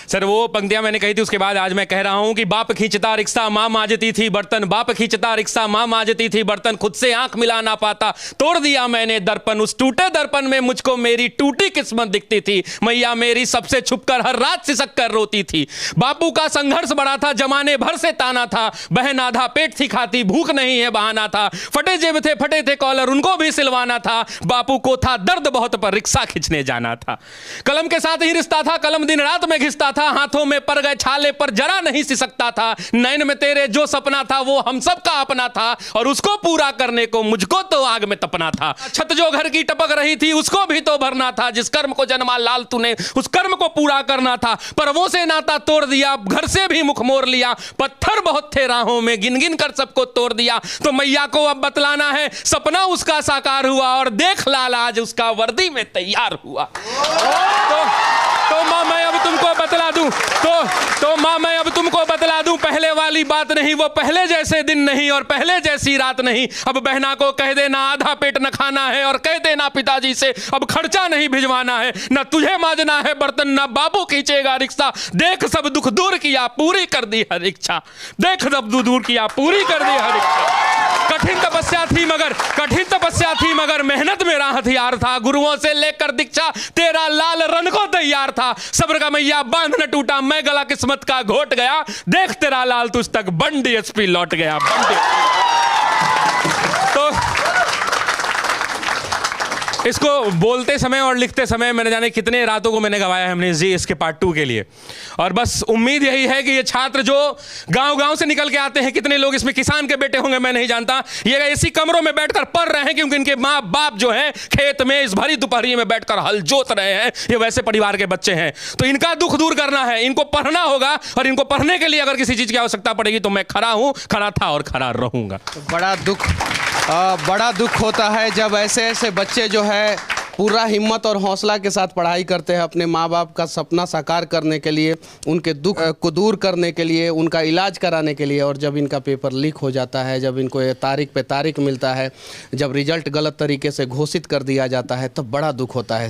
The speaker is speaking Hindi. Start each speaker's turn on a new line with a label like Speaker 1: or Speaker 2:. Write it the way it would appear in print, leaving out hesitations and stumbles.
Speaker 1: सर वो पंक्तियां मैंने कही थी, उसके बाद आज मैं कह रहा हूं कि बाप खींचता रिक्शा मां मांजती थी बर्तन, बाप खींचता रिक्शा मां मांजती थी बर्तन, खुद से आंख मिला ना पाता तोड़ दिया मैंने दर्पण, उस टूटे दर्पण में मुझको मेरी टूटी किस्मत दिखती थी, मैया मेरी सबसे छुपकर हर रात सिसक कर रोती थी। बापू का संघर्ष बड़ा था, जमाने भर से ताना था, बहन आधा पेट थी खाती, भूख नहीं है बहाना था, फटे जेब थे फटे थे कॉलर उनको भी सिलवाना था, बापू को था दर्द बहुत पर रिक्शा खींचने जाना था। कलम के साथ ही रिश्ता था, कलम दिन रात में घिसता था, हाथों में पर गए छाले पर जरा नहीं सिसकता था, नैन में तेरे जो सपना था वो हम सब का अपना था, और उसको पूरा करने को मुझको तो आग में तपना था। छत जो घर की टपक रही थी उसको भी तो भरना था, जिस कर्म को जन्मा लाल तूने उस कर्म को पूरा करना था, पर्वों से नाता तोड़ दिया, घर से भी मुख मोड़ लिया, पत्थर बहुत थे राहों में गिन गिन कर सबको तोड़ दिया, तो मैया को अब बतलाना है सपना उसका साकार हुआ, और देख लाल आज उसका वर्दी में तैयार हुआ। तो मां मैं अब तुमको बतला दूं, तो मां मैं अब तुमको बतला दूं, पहले वाली बात नहीं, वो पहले जैसे दिन नहीं और पहले जैसी रात नहीं, अब बहना को कह देना आधा पेट न खाना है, और कह देना पिताजी से अब खर्चा नहीं भिजवाना है, न तुझे मांजना है बर्तन न बाबू खींचेगा रिक्शा, देख सब दुख दूर किया पूरी कर दी हर इच्छा, देख सब दुख दूर किया पूरी कर दी हर इच्छा। कठिन तपस्या थी मगर मेहनत मेरा हथियार था, गुरुओं से लेकर दीक्षा तेरा लाल रन को तैयार था, सब्र का मैया बांध न टूटा मैं गला किस्मत का घोट गया, देख तेरा लाल तुझ तक बन डीएसपी लौट गया। तो इसको बोलते समय और लिखते समय मैंने जाने कितने रातों को मैंने गवाया है हमने जी इसके पार्ट 2 के लिए, और बस उम्मीद यही है कि ये छात्र जो गांव-गांव से निकल के आते हैं, कितने लोग इसमें किसान के बेटे होंगे मैं नहीं जानता, ये ऐसी कमरों में बैठकर पढ़ रहे हैं क्योंकि इनके माँ बाप जो हैं खेत में इस भरी दोपहरी में बैठकर हल जोत रहे हैं, ये वैसे परिवार के बच्चे हैं, तो इनका दुख दूर करना है, इनको पढ़ना होगा, और इनको पढ़ने के लिए अगर किसी चीज़ की आवश्यकता पड़ेगी तो मैं खड़ा हूँ, खड़ा था और खड़ा रहूँगा।
Speaker 2: बड़ा दुख होता है जब ऐसे ऐसे बच्चे जो है पूरा हिम्मत और हौसला के साथ पढ़ाई करते हैं, अपने माँ बाप का सपना साकार करने के लिए, उनके दुख को दूर करने के लिए, उनका इलाज कराने के लिए, और जब इनका पेपर लीक हो जाता है, जब इनको ये तारीख पे तारीख मिलता है, जब रिजल्ट गलत तरीके से घोषित कर दिया जाता है, तब बड़ा दुख होता है।